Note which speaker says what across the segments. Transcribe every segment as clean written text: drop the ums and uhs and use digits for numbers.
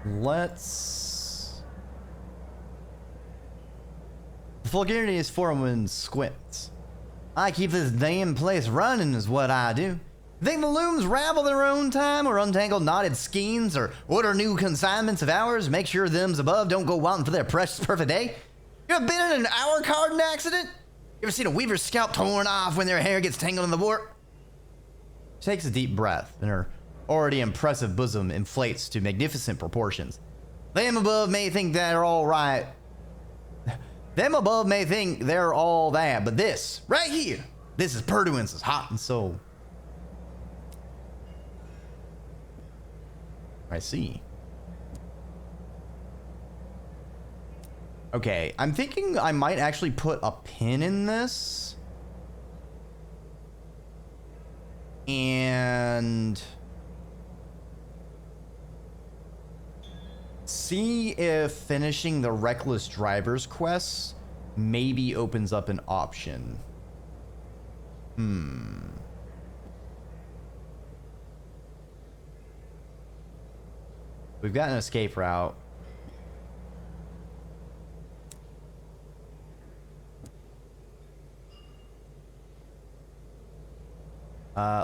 Speaker 1: Let's... The Fulgarius forewoman squints. I keep this damn place running is what I do. Think the looms ravel their own time or untangle knotted skeins or order new consignments of hours, make sure thems above don't go wanting for their precious perfect day? You ever been in an hour carding accident? You ever seen a weaver's scalp torn off when their hair gets tangled in the warp? She takes a deep breath and her already impressive bosom inflates to magnificent proportions. Them above may think they're all right. Them above may think they're all that, but this, right here, this is Perduance's heart and soul. I see. Okay, I'm thinking I might actually put a pin in this. And see if finishing the Reckless Driver's quest maybe opens up an option. We've got an escape route.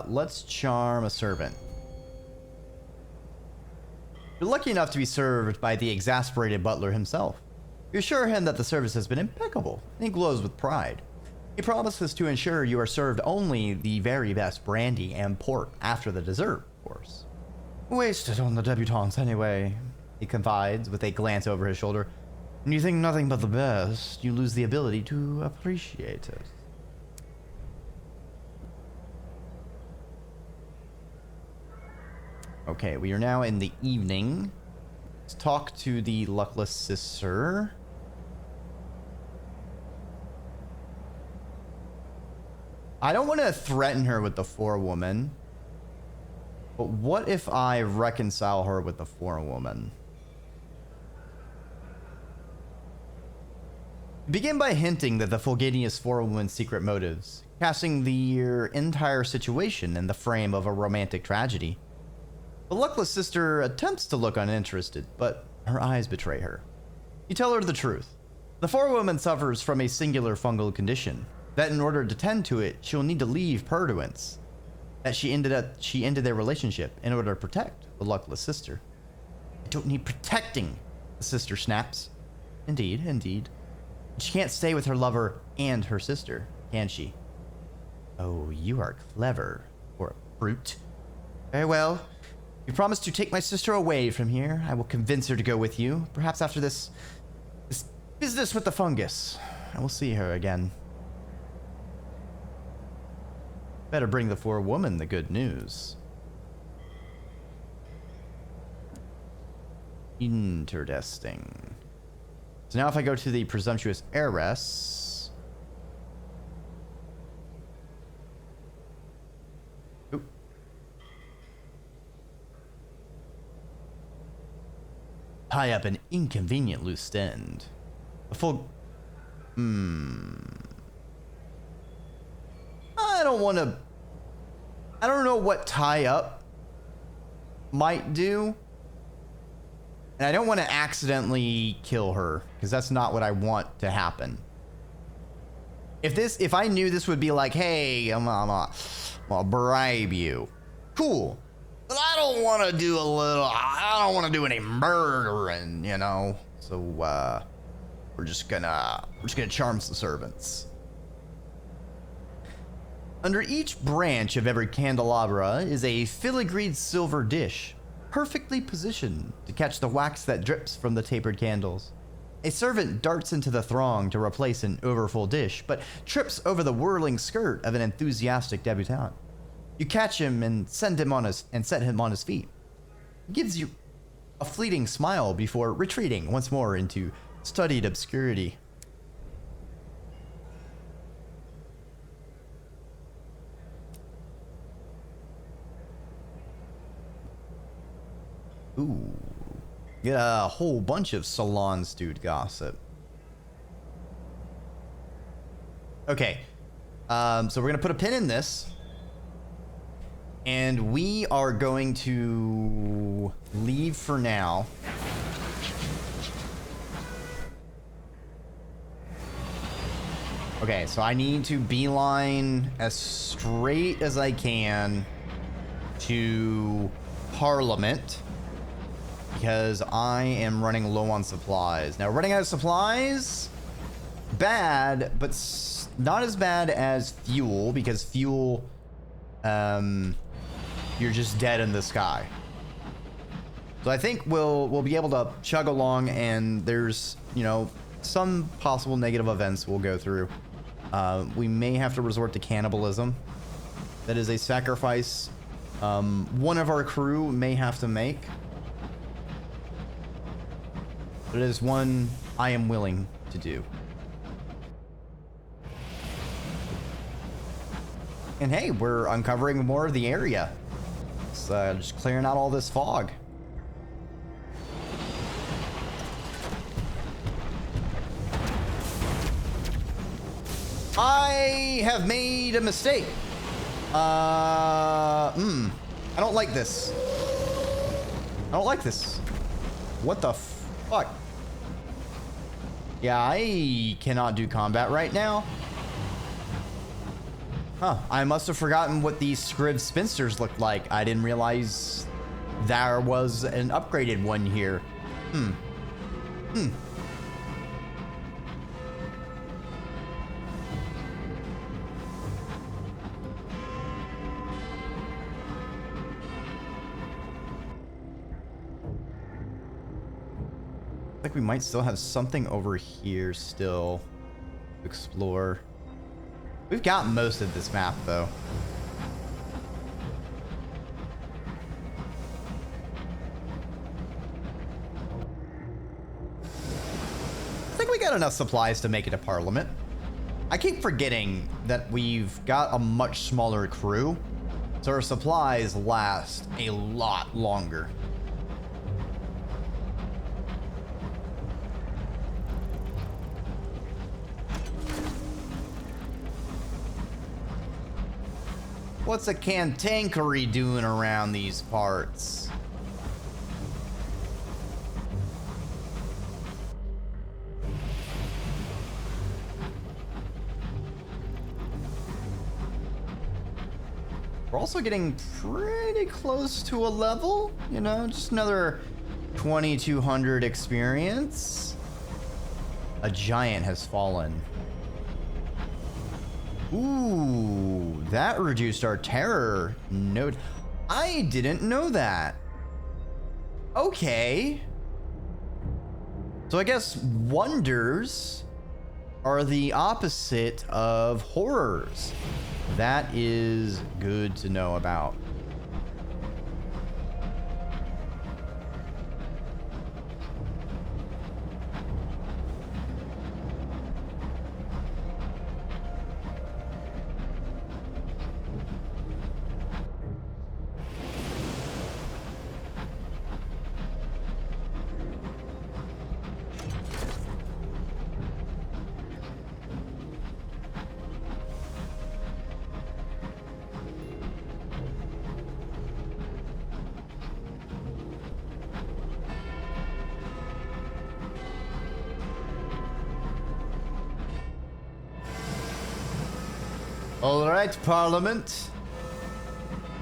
Speaker 1: Let's charm a servant. You're lucky enough to be served by the exasperated butler himself. You assure him that the service has been impeccable, and he glows with pride. He promises to ensure you are served only the very best brandy and port after the dessert, of course. Wasted on the debutantes anyway, he confides with a glance over his shoulder. When you think nothing but the best, you lose the ability to appreciate it. Okay, we are now in the evening. Let's talk to the luckless sister. I don't want to threaten her with the forewoman. But what if I reconcile her with the forewoman? Begin by hinting that the Fulgarius forewoman's secret motives, casting the entire situation in the frame of a romantic tragedy. The luckless sister attempts to look uninterested, but her eyes betray her. You tell her the truth. The forewoman suffers from a singular fungal condition, that in order to tend to it, she will need to leave Perduance. That she ended their relationship in order to protect the luckless sister. I don't need protecting, the sister snaps. Indeed, indeed. She can't stay with her lover and her sister, can she? Oh, you are clever, or a brute. Very well. You promised to take my sister away from here. I will convince her to go with you. Perhaps after this business with the fungus, I will see her again. Better bring the forewoman the good news. Interesting. So now if I go to the presumptuous heiress. Oop. Tie up an inconvenient loose end. A full... I don't want to... I don't know what tie up might do. And I don't want to accidentally kill her, because that's not what I want to happen. If I knew this would be like, hey, I'll bribe you. Cool. But I don't want to do I don't want to do any murdering, you know. So, we're just gonna charm some servants. Under each branch of every candelabra is a filigreed silver dish, perfectly positioned to catch the wax that drips from the tapered candles. A servant darts into the throng to replace an overfull dish, but trips over the whirling skirt of an enthusiastic debutante. You catch him and set him on his feet. He gives you a fleeting smile before retreating once more into studied obscurity. Ooh. Get a whole bunch of salon stewed gossip. Okay. So we're going to put a pin in this. And we are going to to leave for now. Okay, so I need to beeline as straight as I can to Parliament because I am running low on supplies. Now, running out of supplies, bad, but not as bad as fuel, because fuel, you're just dead in the sky. So I think we'll be able to chug along, and there's, you know, some possible negative events we'll go through. We may have to resort to cannibalism. That is a sacrifice one of our crew may have to make. But it is one I am willing to do. And hey, we're uncovering more of the area. It's just clearing out all this fog. I have made a mistake. I don't like this. I don't like this. What the fuck? Yeah, I cannot do combat right now. Huh, I must have forgotten what these Scrib Spinsters looked like. I didn't realize there was an upgraded one here. I think we might still have something over here still to explore. We've got most of this map, though. I think we got enough supplies to make it to Parliament. I keep forgetting that we've got a much smaller crew, so our supplies last a lot longer. What's a cantankery doing around these parts? We're also getting pretty close to a level, you know, just another 2200 experience. A giant has fallen. Ooh, that reduced our terror node. I didn't know that. Okay. So I guess wonders are the opposite of horrors. That is good to know about. All right, Parliament.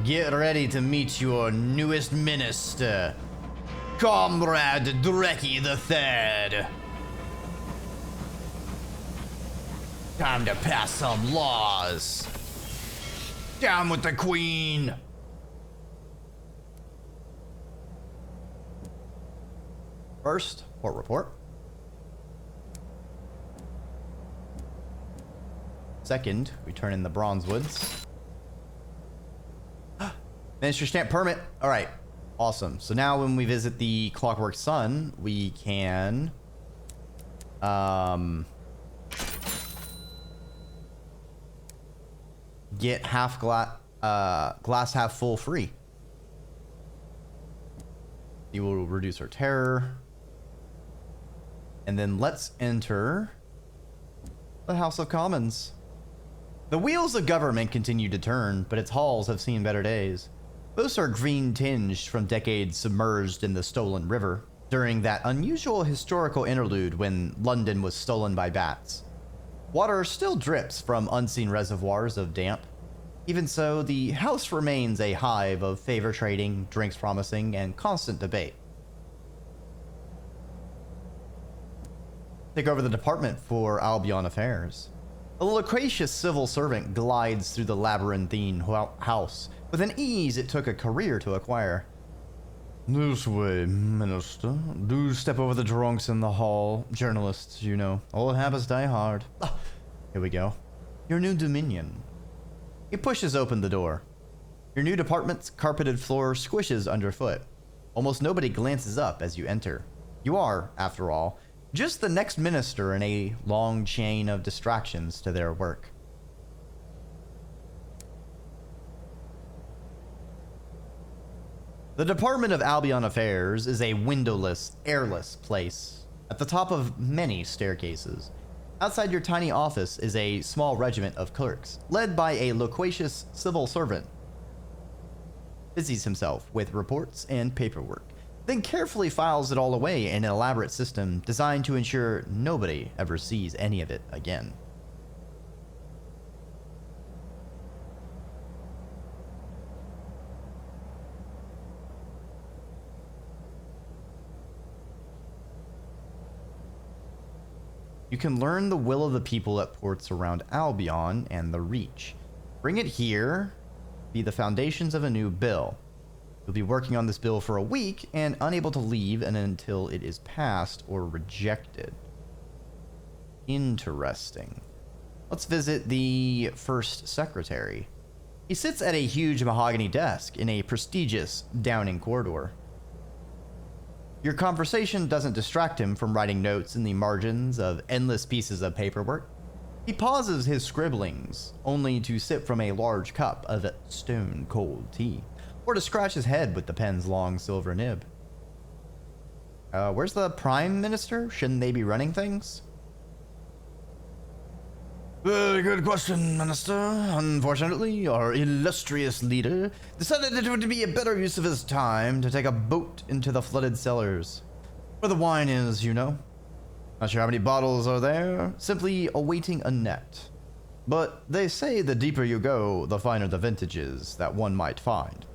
Speaker 1: Get ready to meet your newest minister, Comrade Dreki the Third. Time to pass some laws. Down with the Queen. First, port report. Second, we turn in the Bronzewoods. Minister stamp permit. All right, awesome. So now when we visit the Clockwork Sun, we can get glass half full free. You will reduce our terror. And then let's enter the House of Commons. The wheels of government continue to turn, but its halls have seen better days. Most are green tinged from decades submerged in the stolen river during that unusual historical interlude when London was stolen by bats. Water still drips from unseen reservoirs of damp. Even so, the house remains a hive of favor trading, drinks promising, and constant debate. Take over the department for Albion affairs. A loquacious civil servant glides through the labyrinthine house with an ease it took a career to acquire. This way, Minister. Do step over the drunks in the hall. Journalists, you know, old habits die hard. Ah, here we go. Your new dominion. He pushes open the door. Your new department's carpeted floor squishes underfoot. Almost nobody glances up as you enter. You are, after all, just the next minister in a long chain of distractions to their work. The Department of Albion Affairs is a windowless, airless place at the top of many staircases. Outside your tiny office is a small regiment of clerks, led by a loquacious civil servant. Busies himself with reports and paperwork, then carefully files it all away in an elaborate system designed to ensure nobody ever sees any of it again. You can learn the will of the people at ports around Albion and the Reach. Bring it here, be the foundations of a new bill. You'll be working on this bill for a week and unable to leave until it is passed or rejected. Interesting. Let's visit the first secretary. He sits at a huge mahogany desk in a prestigious Downing corridor. Your conversation doesn't distract him from writing notes in the margins of endless pieces of paperwork. He pauses his scribblings, only to sip from a large cup of stone-cold tea, or to scratch his head with the pen's long silver nib. Where's the Prime Minister? Shouldn't they be running things? Very good question, Minister. Unfortunately, our illustrious leader decided it would be a better use of his time to take a boat into the flooded cellars, where the wine is, you know. Not sure how many bottles are there, simply awaiting a net. But they say the deeper you go, the finer the vintages that one might find.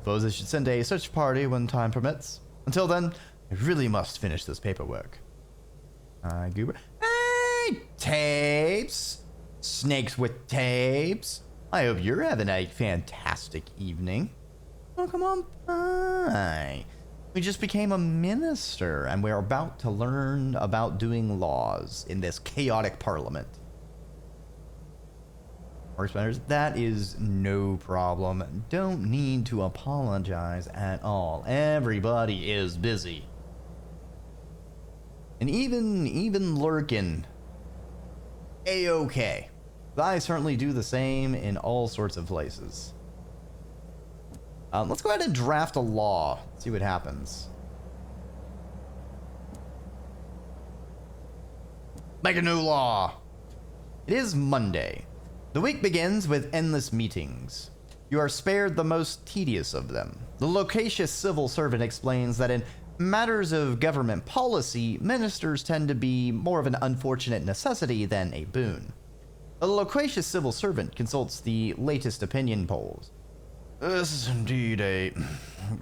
Speaker 1: Suppose I should send a search party when time permits. Until then, I really must finish this paperwork. Goober. Hey, tapes! Snakes with tapes. I hope you're having a fantastic evening. Oh, come on by. We just became a minister, and we're about to learn about doing laws in this chaotic parliament. Spenders, that is no problem. Don't need to apologize at all. Everybody is busy. And even lurking. A-okay. I certainly do the same in all sorts of places. Let's go ahead and draft a law. See what happens. Make a new law. It is Monday. The week begins with endless meetings. You are spared the most tedious of them. The loquacious civil servant explains that in matters of government policy, ministers tend to be more of an unfortunate necessity than a boon. The loquacious civil servant consults the latest opinion polls. This is indeed a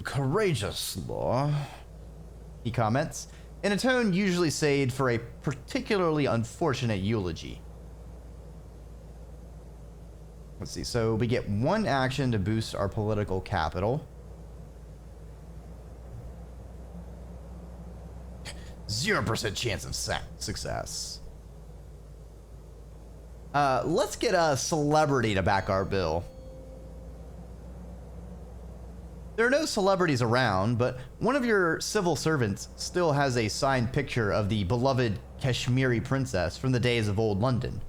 Speaker 1: courageous law, he comments, in a tone usually saved for a particularly unfortunate eulogy. Let's see, so we get one action to boost our political capital. 0% chance of success. Let's get a celebrity to back our bill. There are no celebrities around, but one of your civil servants still has a signed picture of the beloved Kashmiri princess from the days of old London.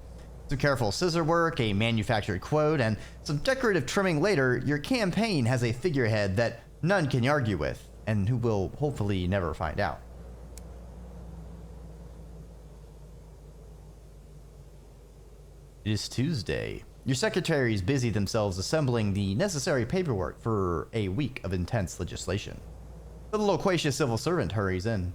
Speaker 1: Some careful scissor work, a manufactured quote, and some decorative trimming later, your campaign has a figurehead that none can argue with, and who will hopefully never find out. It is Tuesday. Your secretaries busy themselves assembling the necessary paperwork for a week of intense legislation. The loquacious civil servant hurries in.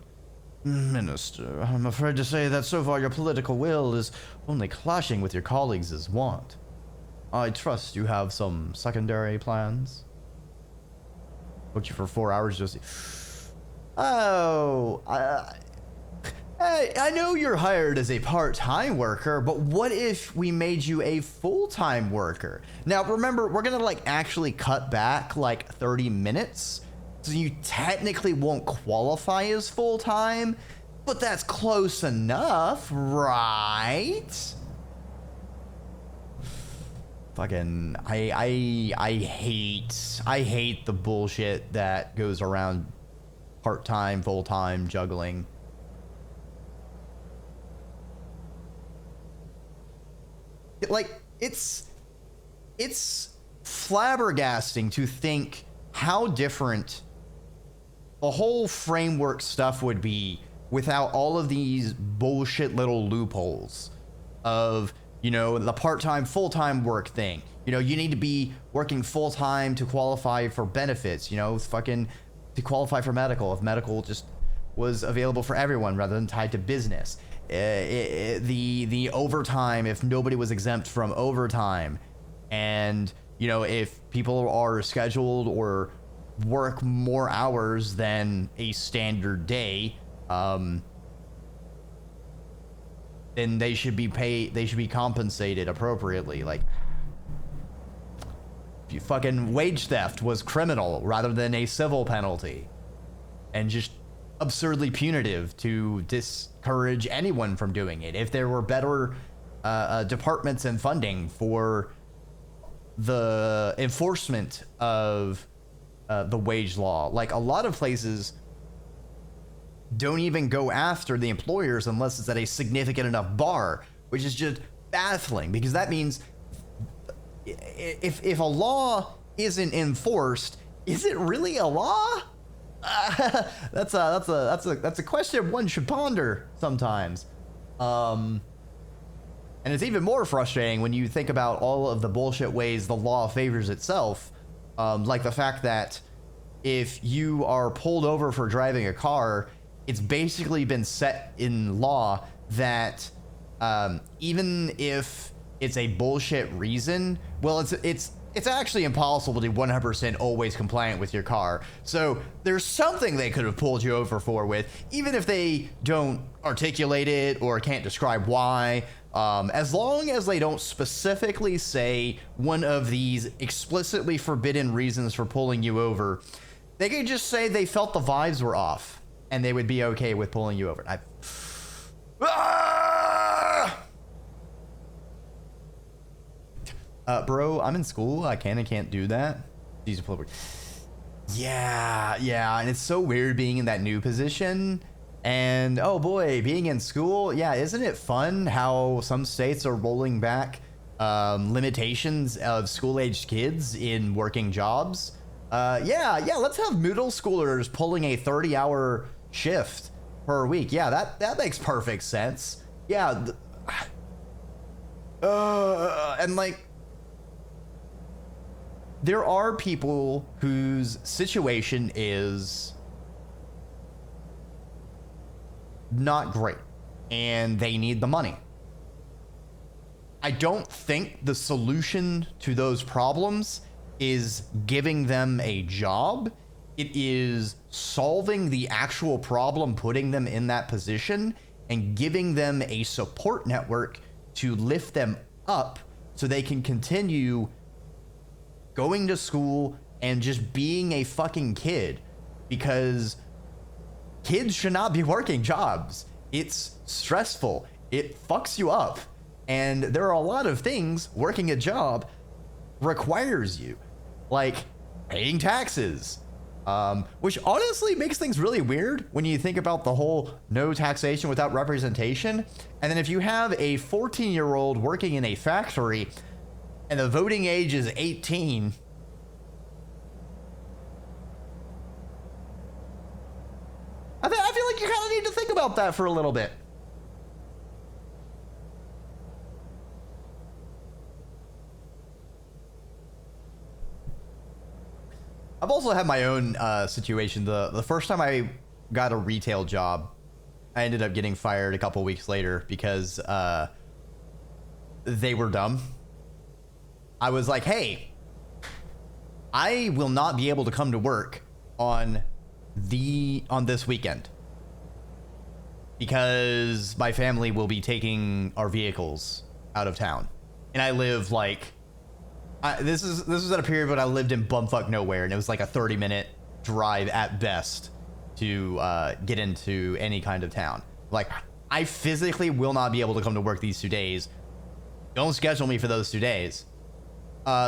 Speaker 1: Minister, I'm afraid to say that so far your political will is only clashing with your colleagues' want. I trust you have some secondary plans? Booked you for 4 hours just... Oh, I know you're hired as a part-time worker, but what if we made you a full-time worker? Now, remember, we're gonna like actually cut back like 30 minutes, so you technically won't qualify as full-time, but that's close enough, right? Fucking, I hate the bullshit that goes around part-time, full-time juggling. Like, it's flabbergasting to think how different the whole framework stuff would be without all of these bullshit little loopholes of, you know, the part-time, full-time work thing. You know, you need to be working full-time to qualify for benefits, you know, fucking to qualify for medical, if medical just was available for everyone rather than tied to business. The overtime, if nobody was exempt from overtime, and, you know, if people are scheduled or work more hours than a standard day, then they should be paid, they should be compensated appropriately. Like, fucking wage theft was criminal rather than a civil penalty, and just absurdly punitive to discourage anyone from doing it. If there were better departments and funding for the enforcement of the wage law, like a lot of places don't even go after the employers unless it's at a significant enough bar, which is just baffling, because that means if a law isn't enforced, is it really a law? That's a question one should ponder sometimes. And it's even more frustrating when you think about all of the bullshit ways the law favors itself. Like the fact that if you are pulled over for driving a car, it's basically been set in law that even if it's a bullshit reason, well, it's actually impossible to be 100% always compliant with your car. So there's something they could have pulled you over for with, even if they don't articulate it or can't describe why. As long as they don't specifically say one of these explicitly forbidden reasons for pulling you over, they could just say they felt the vibes were off, and they would be okay with pulling you over. Bro, I'm in school. I can and can't do that. Yeah, and it's so weird being in that new position. And oh boy, being in school, yeah, isn't it fun how some states are rolling back limitations of school-aged kids in working jobs? Yeah, let's have middle schoolers pulling a 30-hour shift per week. Yeah, that makes perfect sense. Yeah, and like, there are people whose situation is not great and they need the money. I don't think the solution to those problems is giving them a job. It is solving the actual problem, putting them in that position, and giving them a support network to lift them up so they can continue going to school and just being a fucking kid, because kids should not be working jobs. It's stressful. It fucks you up. And there are a lot of things working a job requires you, like paying taxes, which honestly makes things really weird when you think about the whole no taxation without representation. And then if you have a 14-year-old working in a factory and the voting age is 18, I feel like you kind of need to think about that for a little bit. I've also had my own situation. The first time I got a retail job, I ended up getting fired a couple weeks later because they were dumb. I was like, hey, I will not be able to come to work on this weekend because my family will be taking our vehicles out of town. And I live like, this was at a period when I lived in bumfuck nowhere, and it was like a 30-minute drive at best to get into any kind of town. Like, I physically will not be able to come to work these 2 days. Don't schedule me for those 2 days.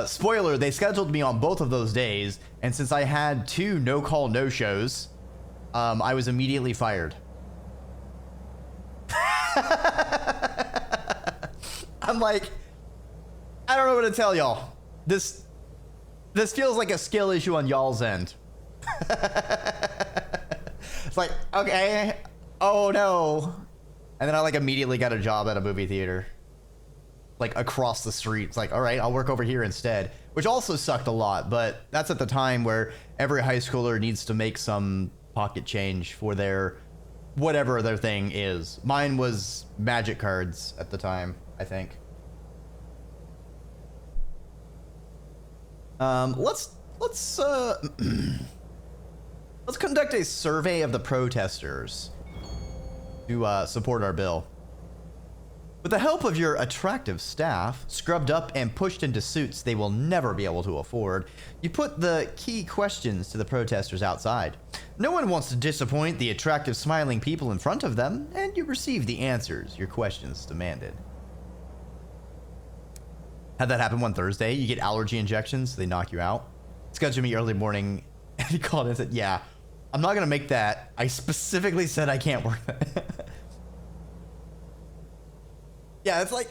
Speaker 1: Spoiler, they scheduled me on both of those days, and since I had 2 no-call, no-shows, I was immediately fired. I'm like, I don't know what to tell y'all. This feels like a skill issue on y'all's end. It's like, okay, oh no. And then I like immediately got a job at a movie theater, like across the street. It's like, all right, I'll work over here instead, which also sucked a lot, but that's at the time where every high schooler needs to make some pocket change for their whatever their thing is. Mine was magic cards at the time, I think. Let's conduct a survey of the protesters to support our bill. With the help of your attractive staff, scrubbed up and pushed into suits they will never be able to afford, you put the key questions to the protesters outside. No one wants to disappoint the attractive, smiling people in front of them, and you receive the answers your questions demanded. Had that happen one Thursday. You get allergy injections, they knock you out. Scheduled me early morning, and he called and said, yeah, I'm not gonna make that. I specifically said I can't work that. Yeah, it's like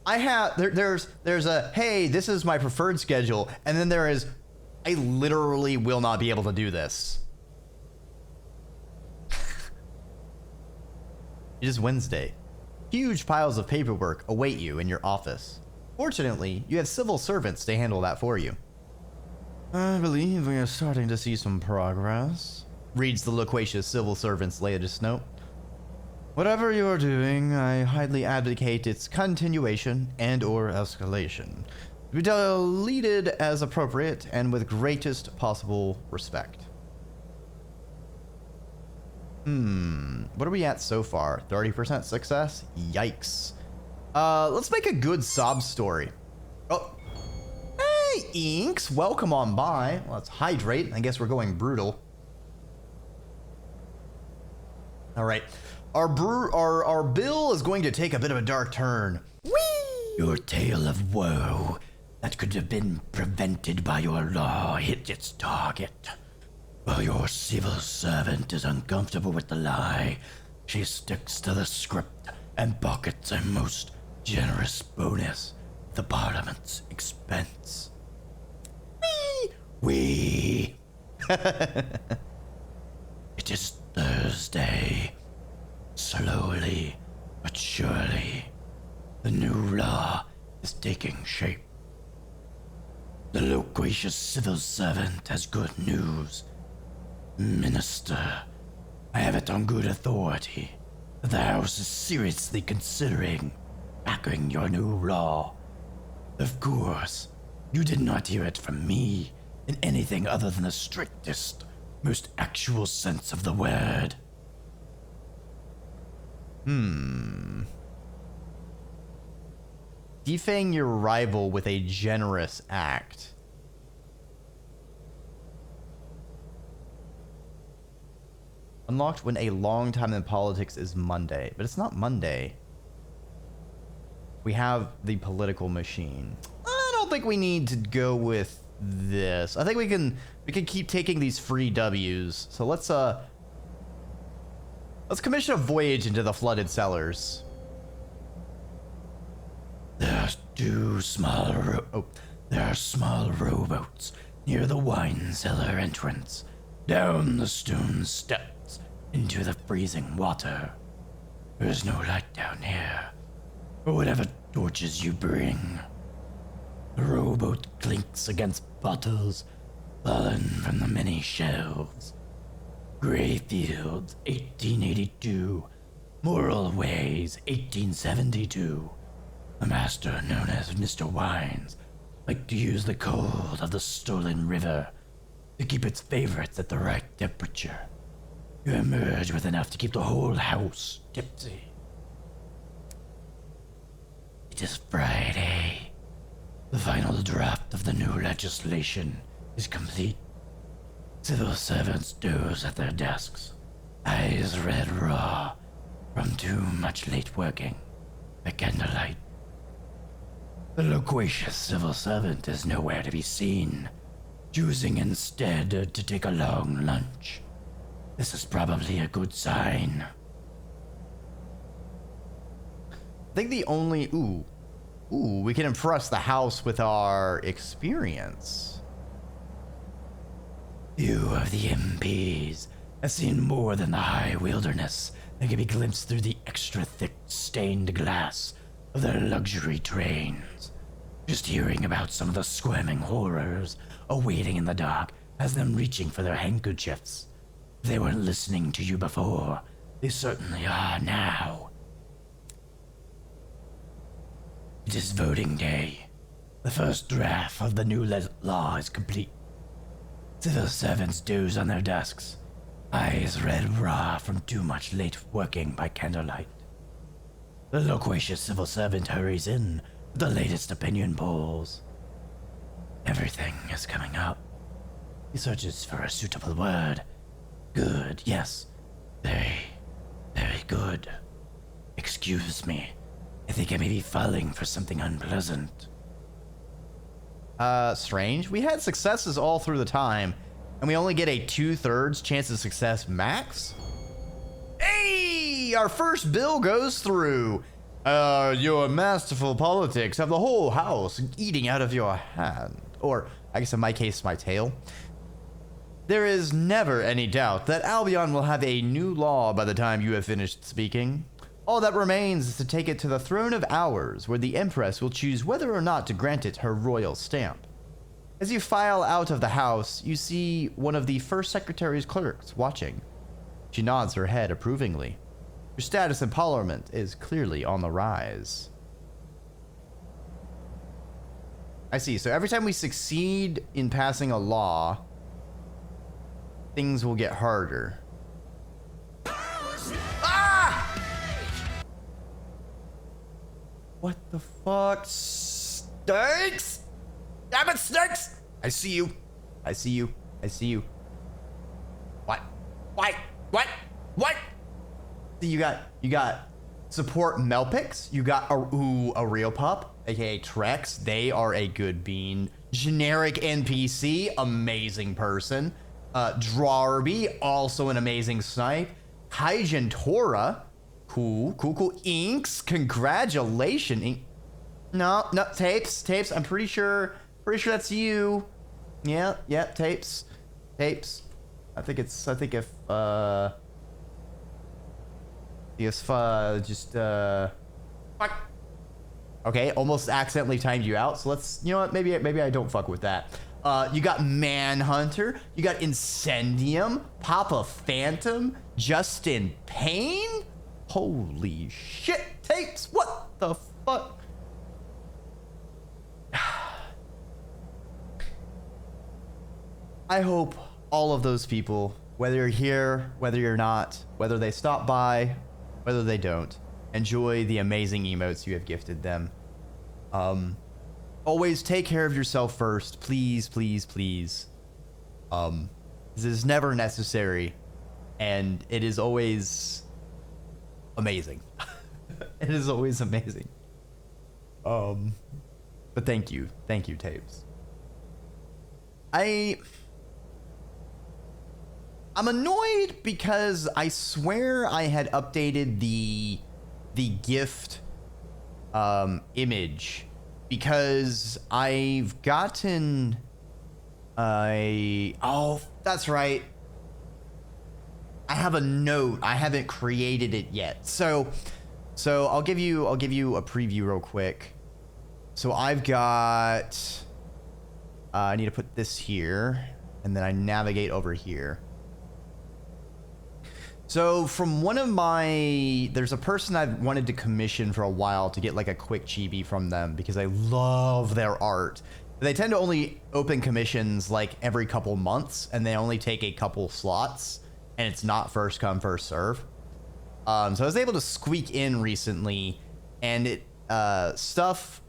Speaker 1: I have there's a, hey, this is my preferred schedule, and then there is, I literally will not be able to do this. It is Wednesday. Huge piles of paperwork await you in your office. Fortunately, you have civil servants to handle that for you. I believe we are starting to see some progress, reads the loquacious civil servant's latest note. Whatever you are doing, I highly advocate its continuation and/or escalation. To be deleted as appropriate and with greatest possible respect. What are we at so far? 30% success? Yikes. Let's make a good sob story. Oh, hey, Inks, welcome on by. Let's hydrate. I guess we're going brutal. All right. Our bill is going to take a bit of a dark turn. Whee! Your tale of woe that could have been prevented by your law hit its target. While your civil servant is uncomfortable with the lie, she sticks to the script and pockets a most generous bonus at the Parliament's expense. Wee! It is Thursday. Slowly but surely, the new law is taking shape. The loquacious civil servant has good news. Minister, I have it on good authority that the House is seriously considering backing your new law. Of course, you did not hear it from me in anything other than the strictest, most actual sense of the word. Defang your rival with a generous act. Unlocked when a long time in politics is Monday, but it's not Monday. We have the political machine. I don't think we need to go with this. I think we can keep taking these free W's. So let's commission a voyage into the flooded cellars. There are small rowboats near the wine cellar entrance, down the stone steps into the freezing water. There is no light down here, or whatever torches you bring.
Speaker 2: The rowboat clinks against bottles fallen from the many shelves. Greyfields, 1882. Moral Ways, 1872. The master, known as Mr. Wines, liked to use the cold of the stolen river to keep its favorites at the right temperature. You emerge with enough to keep the whole house tipsy. It is Friday. The final draft of the new legislation is complete. Civil servants doze at their desks, eyes red raw from too much late working by candlelight. The loquacious civil servant is nowhere to be seen, choosing instead to take a long lunch. This is probably a good sign.
Speaker 1: I think the only... Ooh, we can impress the house with our experience.
Speaker 2: Few of the MPs have seen more than the high wilderness that can be glimpsed through the extra thick stained glass of their luxury trains. Just hearing about some of the squirming horrors awaiting in the dark has them reaching for their handkerchiefs. If they weren't listening to you before, they certainly are now. It is voting day. The first draft of the new law is complete. Civil servants doze on their desks, eyes red raw from too much late working by candlelight. The loquacious civil servant hurries in with the latest opinion polls. Everything is coming up. He searches for a suitable word. Good, yes. Very, very good. Excuse me. I think I may be falling for something unpleasant.
Speaker 1: Strange. We had successes all through the time, and we only get a 2/3 chance of success max? Hey! Our first bill goes through. Your masterful politics have the whole house eating out of your hand. Or, I guess in my case, my tail. There is never any doubt that Albion will have a new law by the time you have finished speaking. All that remains is to take it to the Throne of Hours, where the Empress will choose whether or not to grant it her royal stamp. As you file out of the house, you see one of the First Secretary's clerks watching. She nods her head approvingly. Your status in Parliament is clearly on the rise. I see. So every time we succeed in passing a law, things will get harder. What the fuck? Snakes? Damn it, snakes! I see you. I see you. I see you. What? What? What? What? You got support Melpix. You got a real pup, aka Trex. They are a good bean. Generic NPC, amazing person. Drawrby, also an amazing snipe. Hygiene Tora. Cool. Inks, congratulations. No, tapes. I'm pretty sure that's you. Yeah, tapes. I think if fuck. Okay, almost accidentally timed you out. So let's, you know what? Maybe I don't fuck with that. You got Manhunter. You got Incendium. Papa Phantom. Justin Payne. Holy shit, tapes! What the fuck? I hope all of those people, whether you're here, whether you're not, whether they stop by, whether they don't, enjoy the amazing emotes you have gifted them. Always take care of yourself first, please. This is never necessary, and it is always amazing. It is always amazing. But thank you, tapes. I'm annoyed because I swear I had updated the gift image, because I've gotten oh, that's right. I have a note. I haven't created it yet. So I'll give you a preview real quick. So I've got, I need to put this here, and then I navigate over here. So from one of my, there's a person I've wanted to commission for a while to get like a quick chibi from them because I love their art. They tend to only open commissions like every couple months, and they only take a couple slots, and it's not first come, first serve. So I was able to squeak in recently, and it,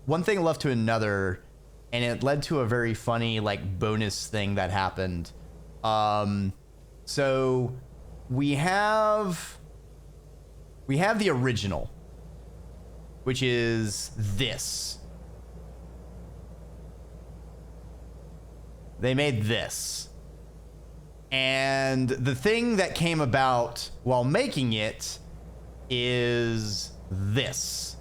Speaker 1: one thing led to another, and it led to a very funny like bonus thing that happened. So we have the original, which is this. They made this. And the thing that came about while making it is this.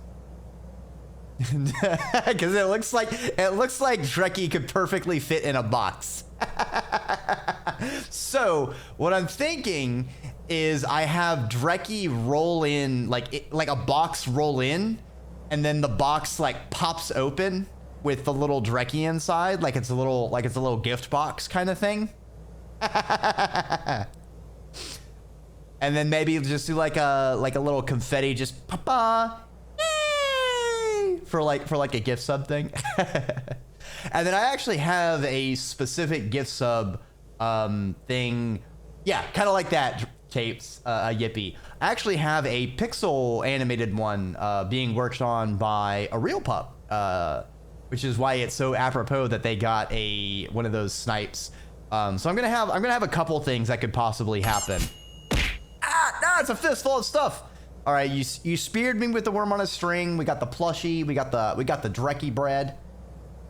Speaker 1: Because it looks like Dreki could perfectly fit in a box. So what I'm thinking is I have Dreki roll in like a box roll in, and then the box like pops open with the little Dreki inside, like it's a little gift box kind of thing. And then maybe just do like a little confetti, just papa, yay, for like a gift sub thing. And then I actually have a specific gift sub thing. Yeah, kind of like that, Capes, Yippee. I actually have a pixel animated one being worked on by a real pup, which is why it's so apropos that they got one of those snipes. So I'm gonna have a couple things that could possibly happen. It's a fistful of stuff. All right, you speared me with the worm on a string. We got the plushie. We got the Dreki bread.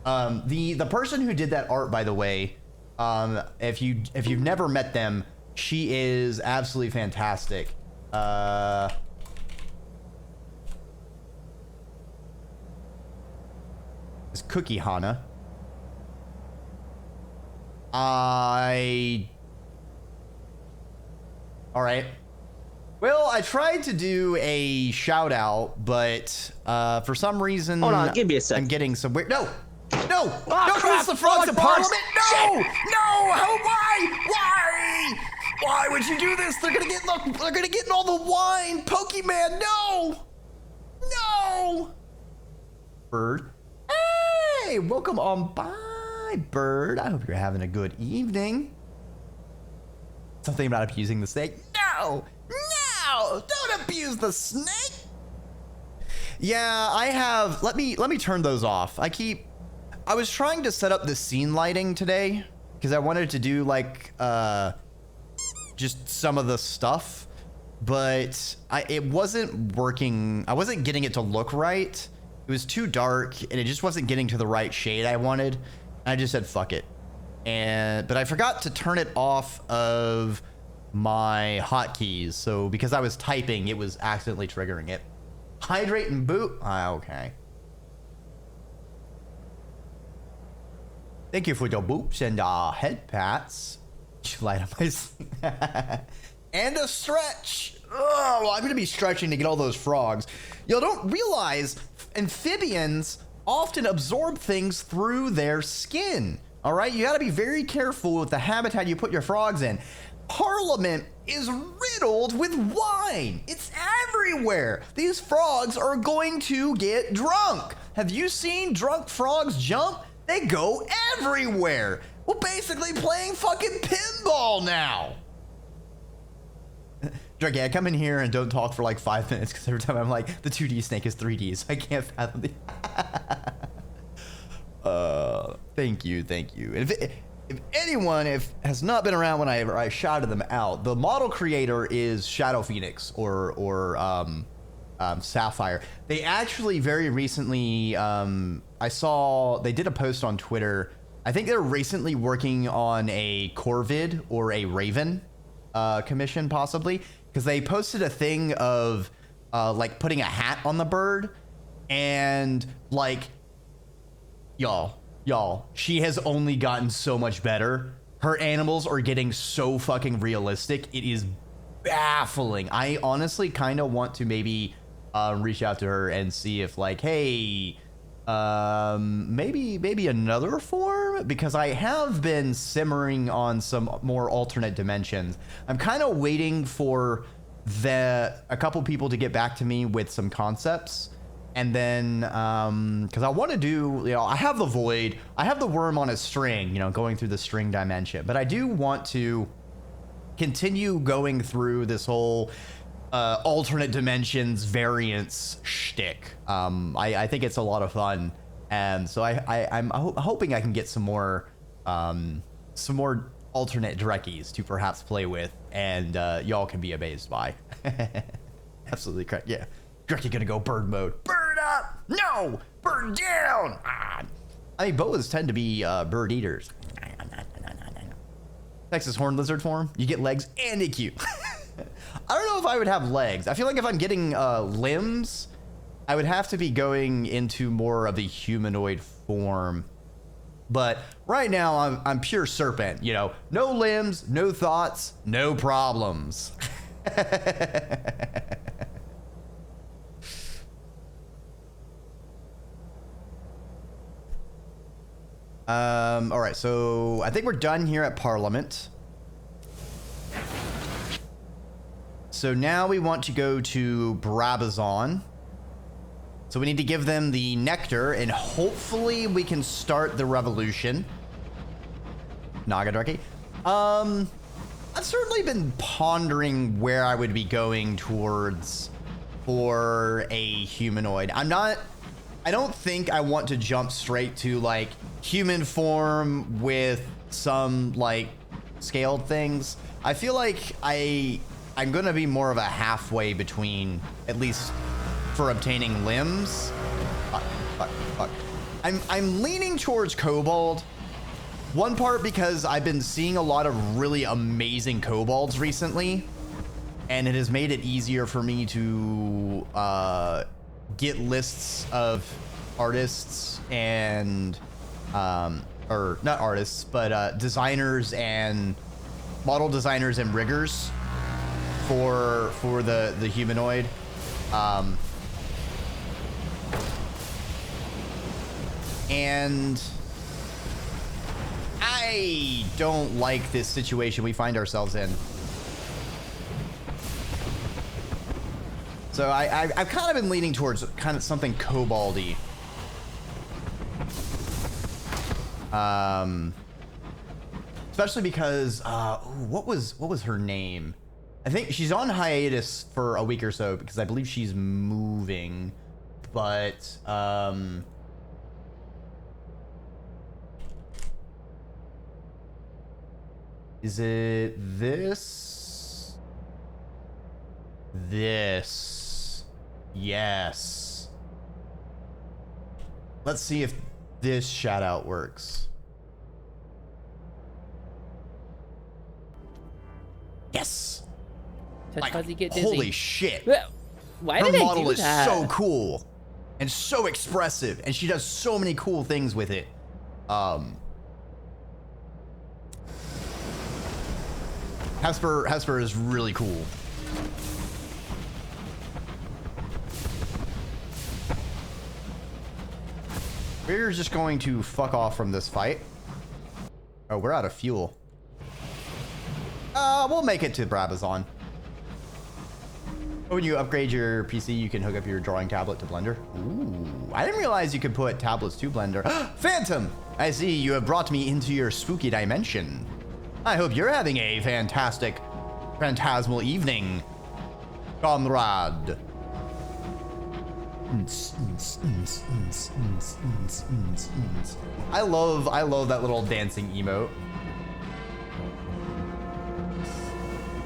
Speaker 1: The person who did that art, by the way, if you've never met them, she is absolutely fantastic. It's Cookie Hana. All right. Well, I tried to do a shout out, but for some reason,
Speaker 3: hold on, give me a second.
Speaker 1: I'm getting some weird. No, don't
Speaker 3: crap.
Speaker 1: use the frogs of
Speaker 3: Frogs.
Speaker 1: Parliament. No, no. Why would you do this? They're gonna get in all the wine, Pokemon. No. Bird. Hey, welcome on by, Bird. I hope you're having a good evening. Something about abusing the snake. No, don't abuse the snake. Yeah, I have. Let me turn those off. I was trying to set up the scene lighting today because I wanted to do like just some of the stuff, but it wasn't working. I wasn't getting it to look right. It was too dark and it just wasn't getting to the right shade I wanted. I just said fuck it. But I forgot to turn it off of my hotkeys. So because I was typing, it was accidentally triggering it. Hydrate and boot. Okay. Thank you for the boots and head pats. Light up my and a stretch. Oh, well, I'm gonna be stretching to get all those frogs. Y'all don't realize amphibians often absorb things through their skin. All right, you got to be very careful with the habitat you put your frogs in. Parliament is riddled with wine. It's everywhere. These frogs are going to get drunk. Have you seen drunk frogs jump? They go everywhere. We're basically playing fucking pinball now. Dreki, I come in here and don't talk for like 5 minutes because every time I'm like, the 2D snake is 3D, so I can't fathom the... Thank you. And if anyone has not been around when I shouted them out, the model creator is Shadow Phoenix or Sapphire. They actually very recently, I saw they did a post on Twitter. I think they're recently working on a Corvid or a Raven commission possibly, because they posted a thing of like putting a hat on the bird and like, y'all, she has only gotten so much better. Her animals are getting so fucking realistic. It is baffling. I honestly kind of want to maybe reach out to her and see if like, hey, Maybe another form, because I have been simmering on some more alternate dimensions. I'm kind of waiting for a couple people to get back to me with some concepts, and then because I want to do, I have the void, I have the worm on a string, going through the string dimension, but I do want to continue going through this whole alternate dimensions variance shtick. I think it's a lot of fun, and so I'm hoping I can get some more alternate Drekis to perhaps play with, and y'all can be amazed by. Absolutely correct. Yeah, Dreki gonna go bird mode. Bird up! No, bird down! Ah. I mean, boas tend to be bird eaters. Texas horned lizard form. You get legs and a cute. I don't know if I would have legs. I feel like if I'm getting limbs, I would have to be going into more of the humanoid form. But right now, I'm pure serpent. No limbs, no thoughts, no problems. All right, so I think we're done here at Parliament. So now we want to go to Brabazon. So we need to give them the nectar, and hopefully we can start the revolution. Naga Dreki. I've certainly been pondering where I would be going towards for a humanoid. I don't think I want to jump straight to like human form with some like scaled things. I feel like I'm gonna be more of a halfway between, at least for obtaining limbs. Fuck. I'm leaning towards kobold. One part because I've been seeing a lot of really amazing kobolds recently, and it has made it easier for me to get lists of artists and or not artists, but designers and model designers and riggers for the humanoid. And I don't like this situation we find ourselves in. So I've kind of been leaning towards kind of something koboldy. Especially because what was her name? I think she's on hiatus for a week or so because I believe she's moving, but is it this? This. Yes. Let's see if this shout out works. Yes.
Speaker 3: Touch fuzzy, get dizzy.
Speaker 1: Holy shit.
Speaker 3: Why
Speaker 1: Her
Speaker 3: did I
Speaker 1: model
Speaker 3: do
Speaker 1: is
Speaker 3: that?
Speaker 1: so cool and so expressive, and she does so many cool things with it. Hesper is really cool. We're just going to fuck off from this fight. Oh, we're out of fuel. We'll make it to Brabazon. When you upgrade your PC, you can hook up your drawing tablet to Blender. Ooh, I didn't realize you could put tablets to Blender. Phantom! I see you have brought me into your spooky dimension. I hope you're having a fantastic, phantasmal evening, comrade. I love that little dancing emote.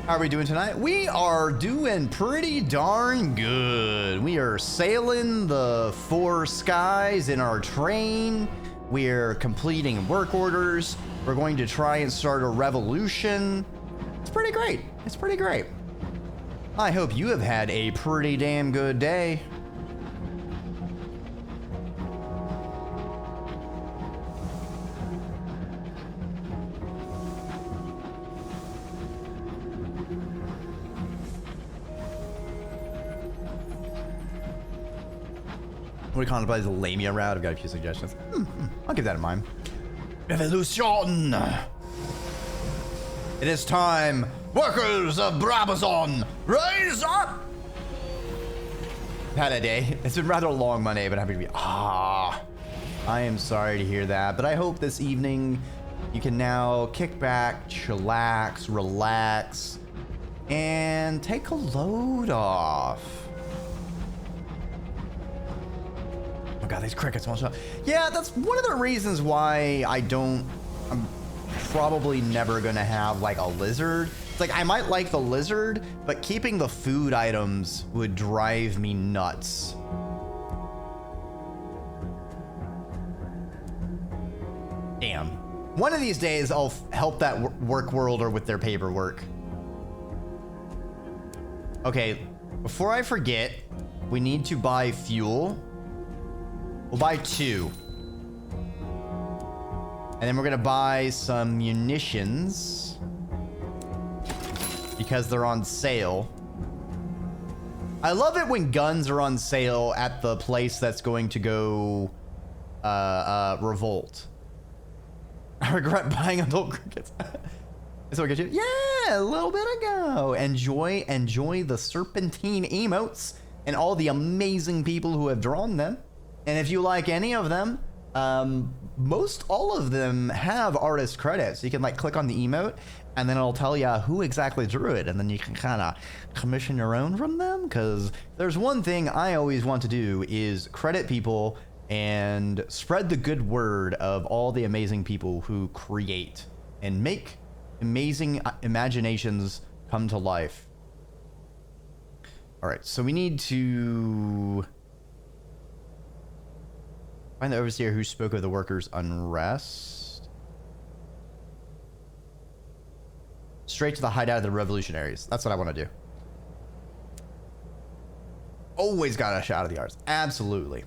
Speaker 1: How are we doing tonight? We are doing pretty darn good. We are sailing the four skies in our train. We're completing work orders. We're going to try and start a revolution. It's pretty great. It's pretty great. I hope you have had a pretty damn good day. We contemplate the Lamia route. I've got a few suggestions. I'll keep that in mind. Revolution! It is time, workers of Brabazon, rise up! Had a day. It's been rather long Monday, but I'm happy to be. I am sorry to hear that, but I hope this evening you can now kick back, chillax, relax, and take a load off. Oh god, these crickets won't shut up. Yeah, that's one of the reasons why I'm probably never gonna have like a lizard. It's like I might like the lizard, but keeping the food items would drive me nuts. Damn. One of these days I'll help that work worlder with their paperwork. Okay, before I forget, we need to buy fuel. We'll buy 2. And then we're gonna buy some munitions because they're on sale. I love it when guns are on sale at the place that's going to go revolt. I regret buying adult crickets. So I get you. Yeah, a little bit ago. Enjoy the serpentine emotes and all the amazing people who have drawn them. And if you like any of them, most all of them have artist credits. You can like click on the emote and then it'll tell you who exactly drew it, and then you can kind of commission your own from them. Because there's one thing I always want to do is credit people and spread the good word of all the amazing people who create and make amazing imaginations come to life. All right, so we need to find the overseer who spoke of the workers' unrest. Straight to the hideout of the revolutionaries. That's what I want to do. Always got a shot of the arts. Absolutely.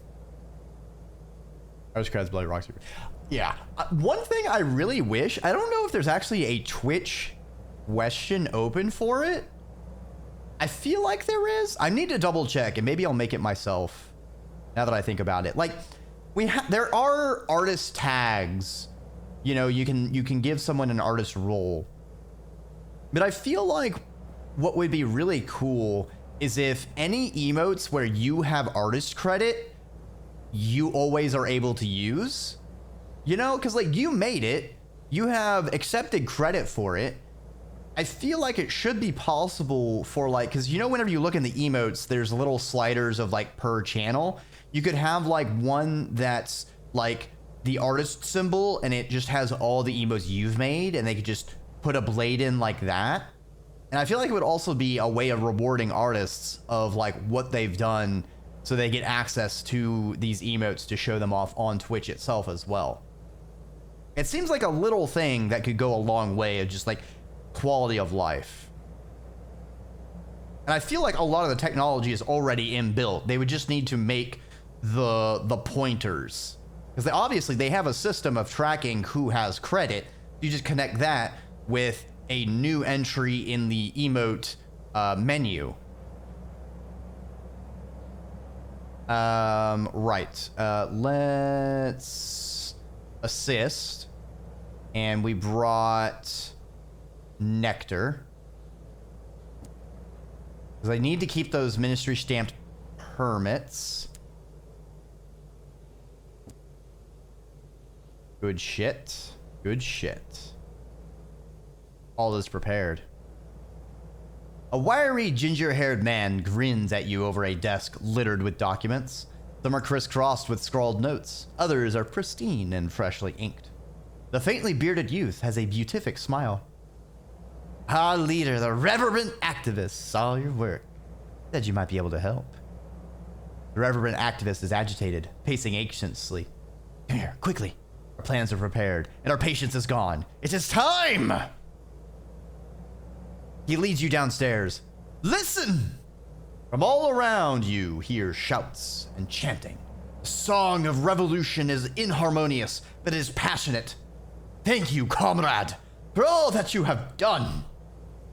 Speaker 1: Artist crowds bloody rocks. Yeah. One thing I really wish, I don't know if there's actually a Twitch question open for it. I feel like there is. I need to double check, and maybe I'll make it myself now that I think about it. Like, there are artist tags. You know, you can give someone an artist role. But I feel like what would be really cool is if any emotes where you have artist credit, you always are able to use. You know, because like you made it, you have accepted credit for it. I feel like it should be possible for like, because you know, whenever you look in the emotes, there's little sliders of like per channel. You could have like one that's like the artist symbol and it just has all the emotes you've made, and they could just put a blade in like that. And I feel like it would also be a way of rewarding artists of like what they've done, so they get access to these emotes to show them off on Twitch itself as well. It seems like a little thing that could go a long way of just like quality of life. And I feel like a lot of the technology is already inbuilt. They would just need to make the pointers, because obviously they have a system of tracking who has credit. You just connect that with a new entry in the emote menu. Right. Let's assist. And we brought nectar, because I need to keep those ministry stamped permits. Good shit. Good shit. All is prepared. A wiry, ginger-haired man grins at you over a desk littered with documents. Some are crisscrossed with scrawled notes. Others are pristine and freshly inked. The faintly bearded youth has a beatific smile. Our leader, the reverend activist, saw your work. Said you might be able to help. The reverend activist is agitated, pacing anxiously. Come here, quickly. Our plans are prepared, and our patience is gone. It is time! He leads you downstairs. Listen! From all around you hear shouts and chanting. The song of revolution is inharmonious, but it is passionate. Thank you, comrade, for all that you have done.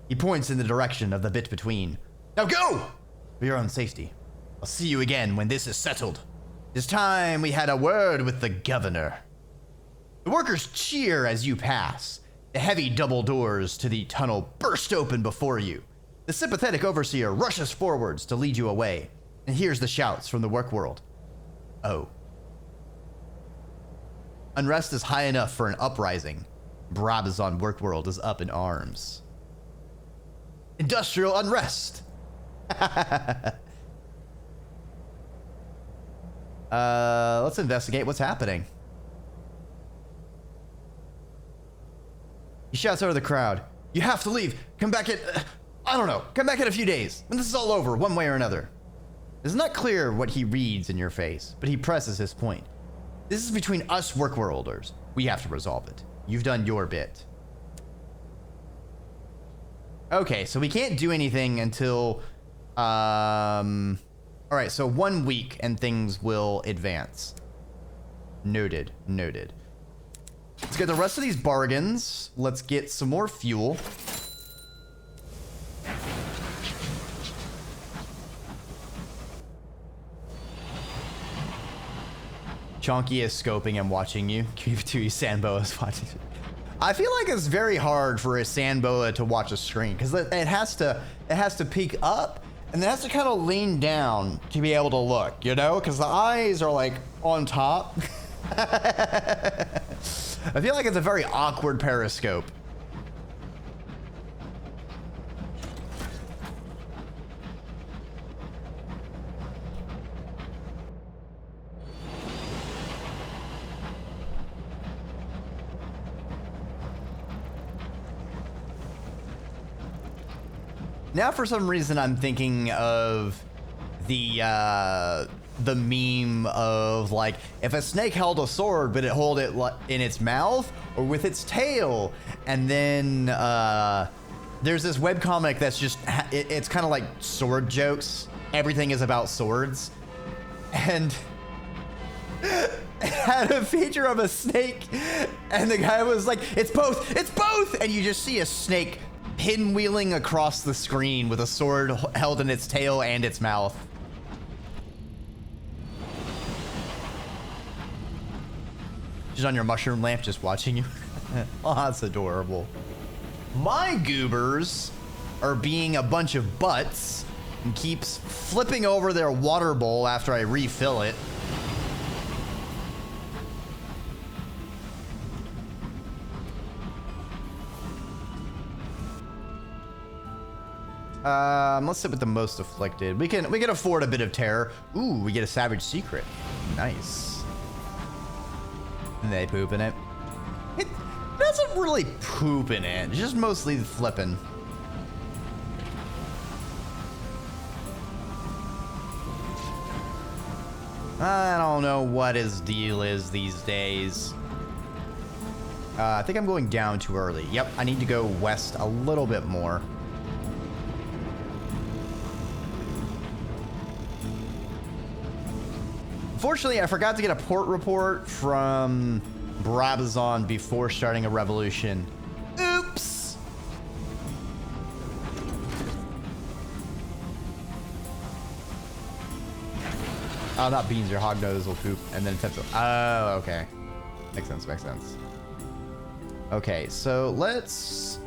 Speaker 1: He points in the direction of the bit between. Now go! For your own safety. I'll see you again when this is settled. It's time we had a word with the governor. The workers cheer as you pass. The heavy double doors to the tunnel burst open before you. The sympathetic overseer rushes forwards to lead you away and hears the shouts from the work world. Oh. Unrest is high enough for an uprising. Brabazon work world is up in arms. Industrial unrest. Let's investigate what's happening. He shouts over the crowd. You have to leave. Come back in, I don't know. Come back in a few days when this is all over, one way or another. It's not clear what he reads in your face, but he presses his point. This is between us workworlders. We have to resolve it. You've done your bit. Okay, so we can't do anything until, all right, so 1 week and things will advance. Noted, noted. Let's get the rest of these bargains. Let's get some more fuel. Chonky is scoping and watching you. Q2 Sanboa is watching you. I feel like it's very hard for a Sanboa to watch a screen because it has to peek up and it has to kind of lean down to be able to look, you know, because the eyes are like on top. I feel like it's a very awkward periscope. Now, for some reason, I'm thinking of the meme of like if a snake held a sword, but it held it in its mouth or with its tail, and then there's this webcomic that's just it's kind of like sword jokes. Everything is about swords, and it had a feature of a snake, and the guy was like, "It's both, it's both," and you just see a snake pinwheeling across the screen with a sword held in its tail and its mouth. She's on your mushroom lamp just watching you. Oh, that's adorable. My goobers are being a bunch of butts and keeps flipping over their water bowl after I refill it. Let's sit with the most afflicted. We can afford a bit of terror. Ooh, we get a savage secret. Nice. And they poop in it. It doesn't really poop in it. It's just mostly flipping. I don't know what his deal is these days. I think I'm going down too early. Yep, I need to go west a little bit more. Fortunately, I forgot to get a port report from Brabazon before starting a revolution. Oops! Oh, not beans, your hognose will poop and then attempt to... Oh, okay. Makes sense, makes sense. Okay, so let's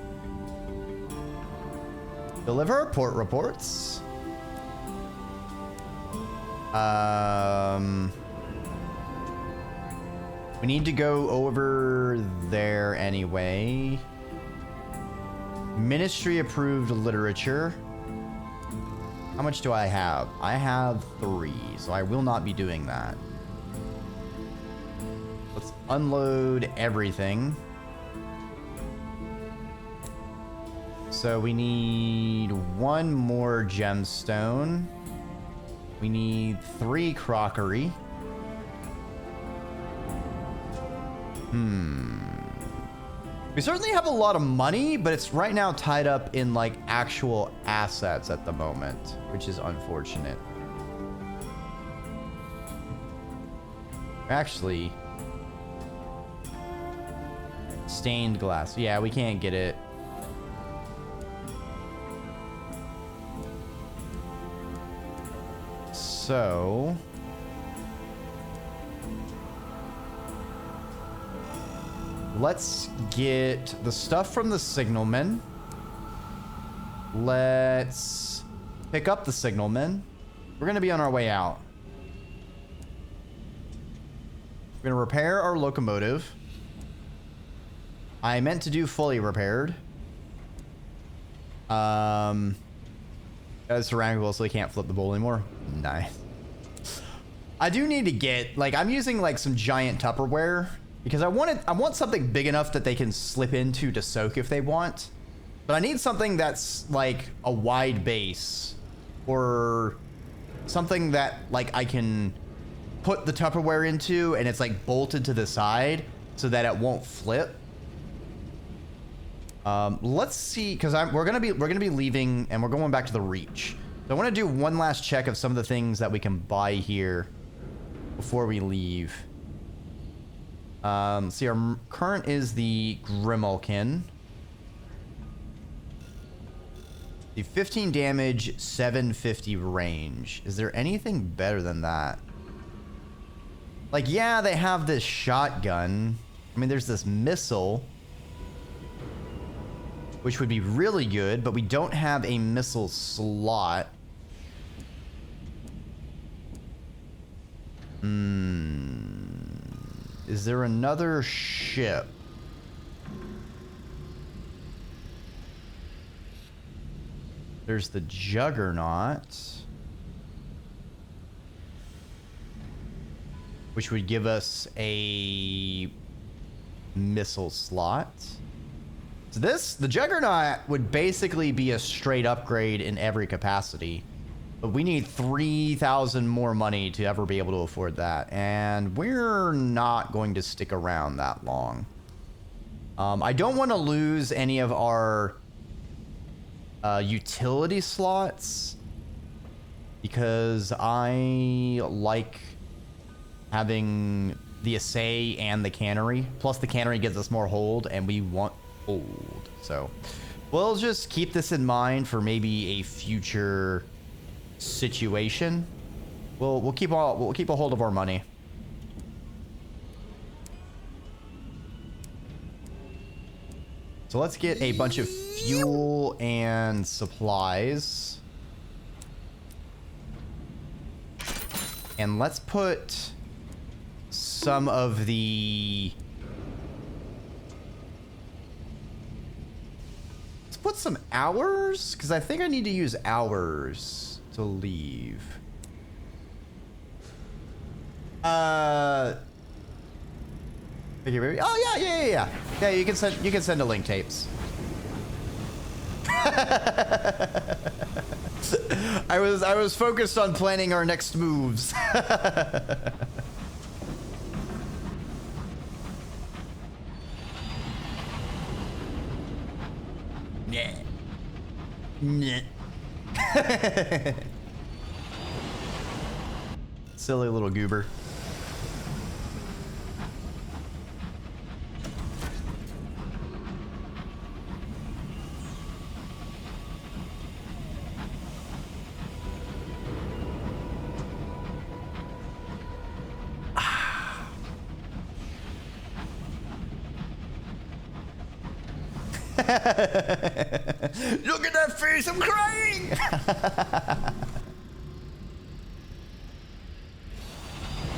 Speaker 1: deliver port reports. We need to go over there anyway. Ministry approved literature. How much do I have? I have 3, so I will not be doing that. Let's unload everything. So we need 1 more gemstone. We need 3 crockery. We certainly have a lot of money, but it's right now tied up in like actual assets at the moment, which is unfortunate. Actually, stained glass. Yeah, we can't get it. So let's get the stuff from the signalman. Let's pick up the signalman. We're gonna be on our way out. We're gonna repair our locomotive. I meant to do fully repaired. That's ceramic so they can't flip the bowl anymore. Nice. I do need to get, like, I'm using like some giant Tupperware because I want something big enough that they can slip into to soak if they want. But I need something that's like a wide base or something that like I can put the Tupperware into and it's like bolted to the side so that it won't flip. Let's see, because we're gonna be leaving and we're going back to the Reach. So I want to do one last check of some of the things that we can buy here before we leave. See, our current is the Grimalkin. The 15 damage, 750 range. Is there anything better than that? Like, yeah, they have this shotgun. I mean, there's this missile, which would be really good, but we don't have a missile slot. Is there another ship? There's the Juggernaut, which would give us a missile slot. So the Juggernaut would basically be a straight upgrade in every capacity. But we need 3,000 more money to ever be able to afford that. And we're not going to stick around that long. I don't want to lose any of our utility slots because I like having the assay and the cannery. Plus the cannery gives us more hold and we want hold. So we'll just keep this in mind for maybe a future situation. We'll keep a hold of our money. So let's get a bunch of fuel and supplies. And let's put some of the... Let's put some hours, because I think I need to use hours to leave. Oh yeah. Yeah, you can send a link tapes. I was focused on planning our next moves. Nah. Silly little goober. Look at that face, I'm crying.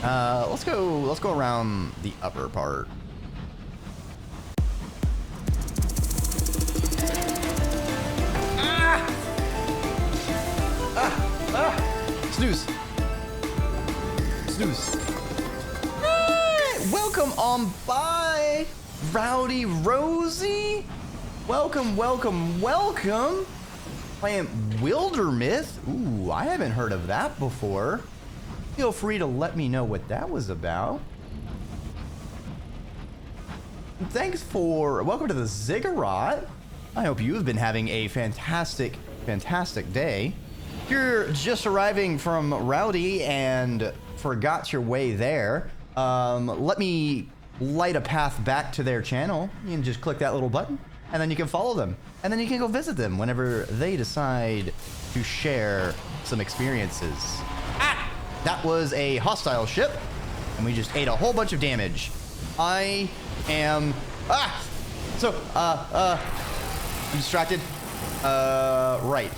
Speaker 1: Let's go around the upper part. Snooze. Welcome on by, Rowdy Rosie. Welcome. Playing Wildermyth. Ooh, I haven't heard of that before. Feel free to let me know what that was about. Welcome to the Ziggurat. I hope you've been having a fantastic day. If you're just arriving from Rowdy and forgot your way there, let me light a path back to their channel. You can just click that little button, and then you can follow them. And then you can go visit them whenever they decide to share some experiences. That was a hostile ship, and we just ate a whole bunch of damage. I am Ah! So, I'm distracted. Right.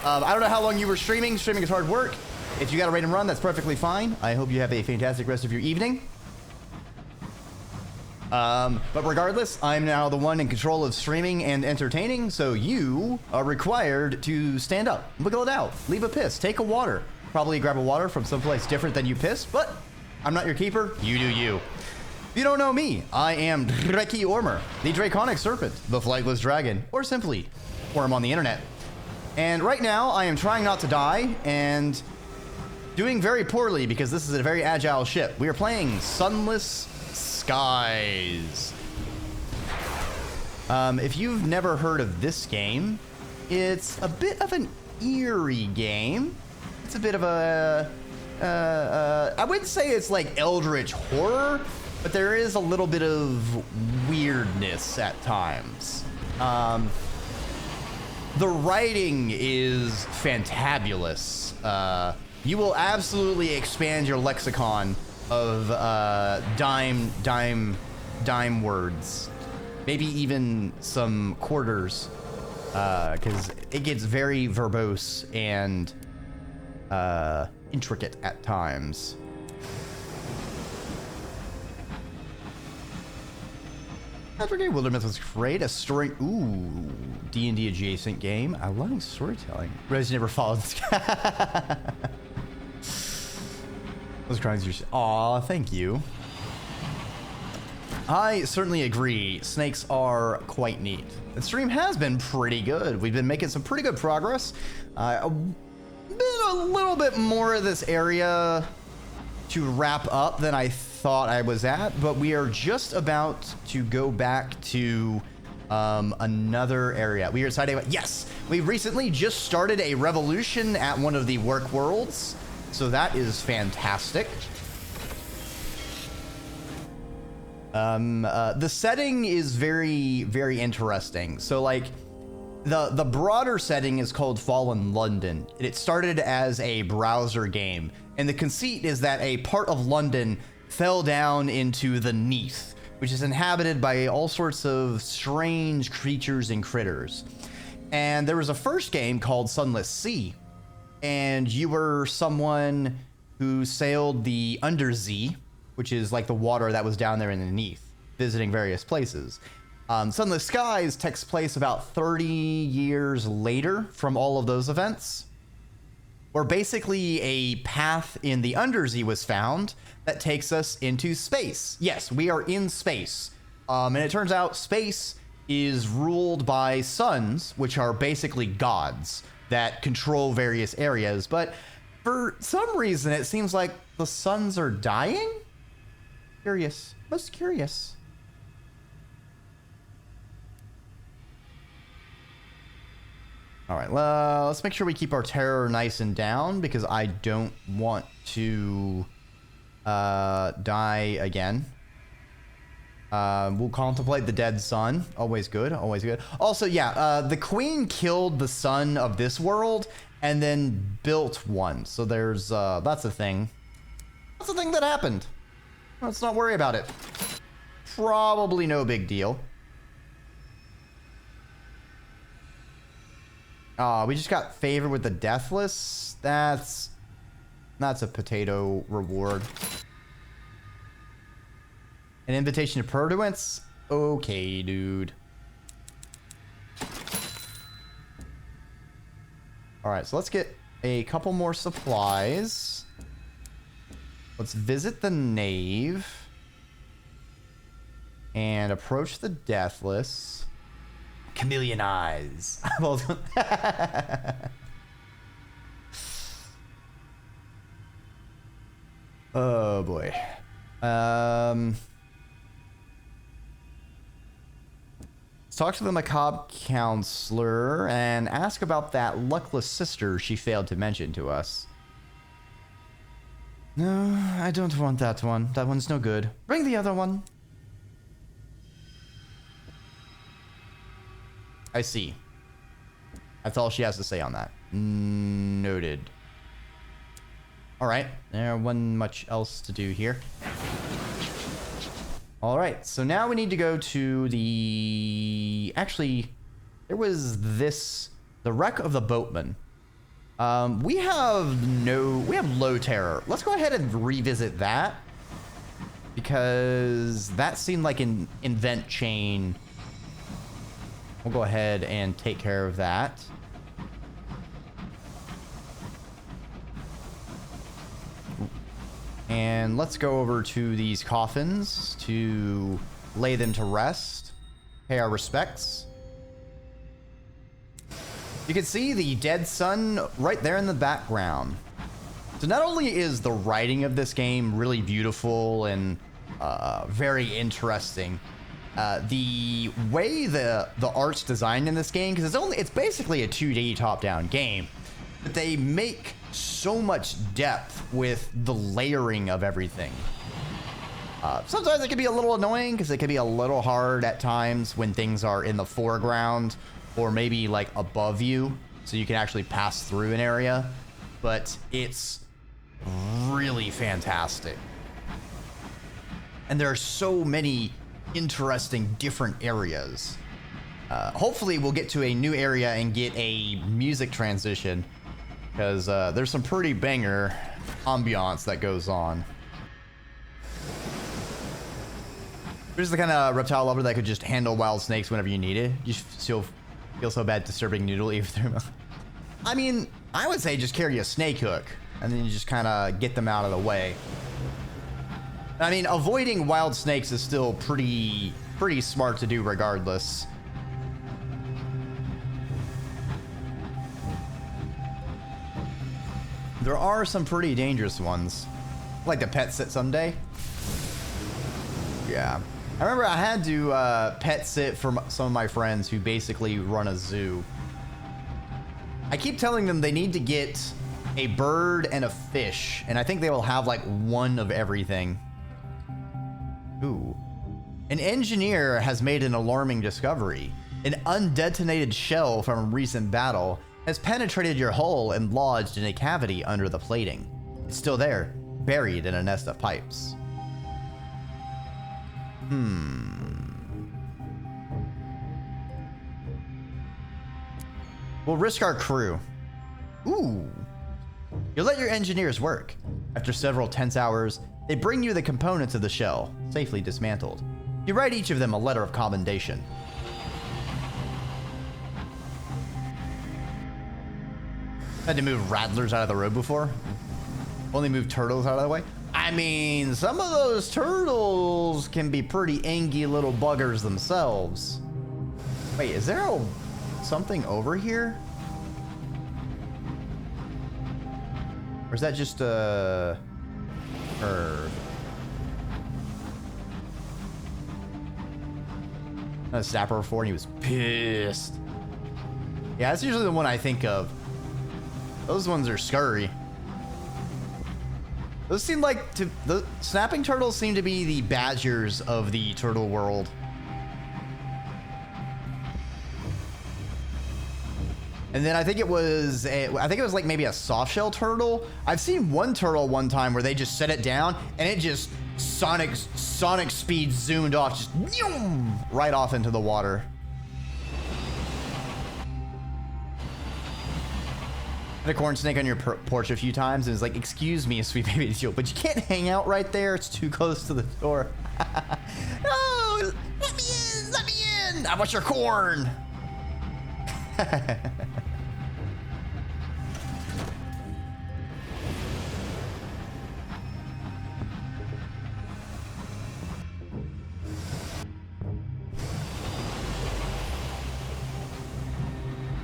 Speaker 1: I don't know how long you were streaming. Streaming is hard work. If you got a raid and run, that's perfectly fine. I hope you have a fantastic rest of your evening. But regardless, I'm now the one in control of streaming and entertaining, so you are required to stand up, wiggle it out, leave a piss, take a water. Probably grab a water from someplace different than you pissed, but I'm not your keeper. You do you. If you don't know me, I am Dreki Ormer, the Draconic Serpent, the Flightless Dragon, or simply Worm on the internet. And right now, I am trying not to die and doing very poorly because this is a very agile ship. We are playing Sunless Skies. If you've never heard of this game, it's a bit of an eerie game. It's a bit of a, I wouldn't say it's like eldritch horror, but there is a little bit of weirdness at times. The writing is fantabulous. You will absolutely expand your lexicon of dime words, maybe even some quarters, because it gets very verbose and intricate at times. African Wilderness was great. A story, D&D adjacent game. I like storytelling. Rez never followed this guy. Those crimes you. Aw, thank you. I certainly agree. Snakes are quite neat. The stream has been pretty good. We've been making some pretty good progress. Been a little bit more of this area to wrap up than I thought I was at, but we are just about to go back to another area. We are deciding about, yes, we recently just started a revolution at one of the work worlds. So that is fantastic. The setting is very, very interesting. So like the broader setting is called Fallen London. It started as a browser game. And the conceit is that a part of London fell down into the Neath, which is inhabited by all sorts of strange creatures and critters. And there was a first game called Sunless Sea. And you were someone who sailed the Undersea, which is like the water that was down there underneath, visiting various places. Sunless Skies takes place about 30 years later from all of those events, where basically a path in the Undersea was found that takes us into space. Yes, we are in space. And it turns out space is ruled by suns, which are basically gods that control various areas, but for some reason it seems like the suns are dying. Curious, most curious. All right, let's make sure we keep our terror nice and down because I don't want to die again. We'll contemplate the dead sun. Always good, always good. Also, yeah, the queen killed the sun of this world and then built one. So there's, that's a thing. That's a thing that happened. Let's not worry about it. Probably no big deal. We just got favored with the Deathless. That's a potato reward. An invitation to pursuance? Okay, dude. All right, so let's get a couple more supplies. Let's visit the Nave and approach the Deathless. Chameleon eyes. Oh boy. Talk to the macabre counselor and ask about that luckless sister she failed to mention to us. No, I don't want that one. That one's no good. Bring the other one. I see. That's all she has to say on that. Noted. All right, there wasn't much else to do here. All right, so now we need to go to the... Actually, there was this... The wreck of the boatman. We have low terror. Let's go ahead and revisit that. Because that seemed like an event chain. We'll go ahead and take care of that. And let's go over to these coffins to lay them to rest. Pay our respects. You can see the dead sun right there in the background. So not only is the writing of this game really beautiful and very interesting, the way the art's designed in this game, because it's basically a 2D top-down game, but they make so much depth with the layering of everything. Sometimes it can be a little annoying because it can be a little hard at times when things are in the foreground or maybe like above you, so you can actually pass through an area, but it's really fantastic. And there are so many interesting different areas. Hopefully we'll get to a new area and get a music transition, because there's some pretty banger ambiance that goes on. There's the kind of reptile lover that could just handle wild snakes whenever you need it. You feel so bad disturbing noodle even through. I mean, I would say just carry a snake hook and then you just kind of get them out of the way. I mean, avoiding wild snakes is still pretty smart to do regardless. There are some pretty dangerous ones. I'd like to pet sit someday. Yeah. I remember I had to pet sit for some of my friends who basically run a zoo. I keep telling them they need to get a bird and a fish, and I think they will have like one of everything. Ooh. An engineer has made an alarming discovery. An undetonated shell from a recent battle has penetrated your hull and lodged in a cavity under the plating. It's still there, buried in a nest of pipes. We'll risk our crew. Ooh. You let your engineers work. After several tense hours, they bring you the components of the shell, safely dismantled. You write each of them a letter of commendation. Had to move rattlers out of the road before? Only move turtles out of the way? I mean, some of those turtles can be pretty angy little buggers themselves. Wait, is there something over here? Or is that just a curve? I was Sapper before and he was pissed. Yeah, that's usually the one I think of. Those ones are scurry. Those seem like the snapping turtles seem to be the badgers of the turtle world. And then I think it was like maybe a soft shell turtle. I've seen one turtle one time where they just set it down and it just sonic speed zoomed off, just right off into the water. Had a corn snake on your porch a few times and it's like, excuse me, sweet baby Joe, but you can't hang out right there. It's too close to the door. No, let me in, let me in. I want your corn.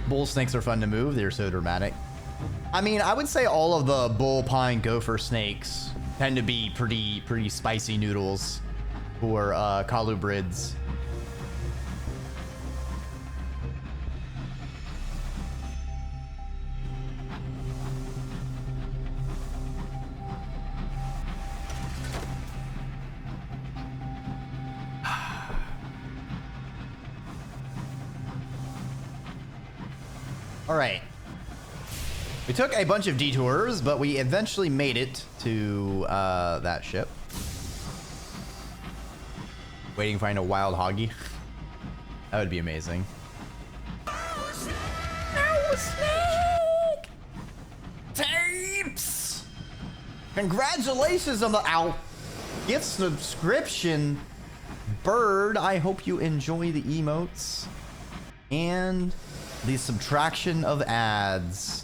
Speaker 1: Bull snakes are fun to move. They're so dramatic. I mean, I would say all of the bull, pine, gopher snakes tend to be pretty spicy noodles for colubrids. All right. We took a bunch of detours, but we eventually made it to that ship. Waiting to find a wild hoggy. That would be amazing. Tapes! Congratulations on the gift subscription, Bird. I hope you enjoy the emotes and the subtraction of ads.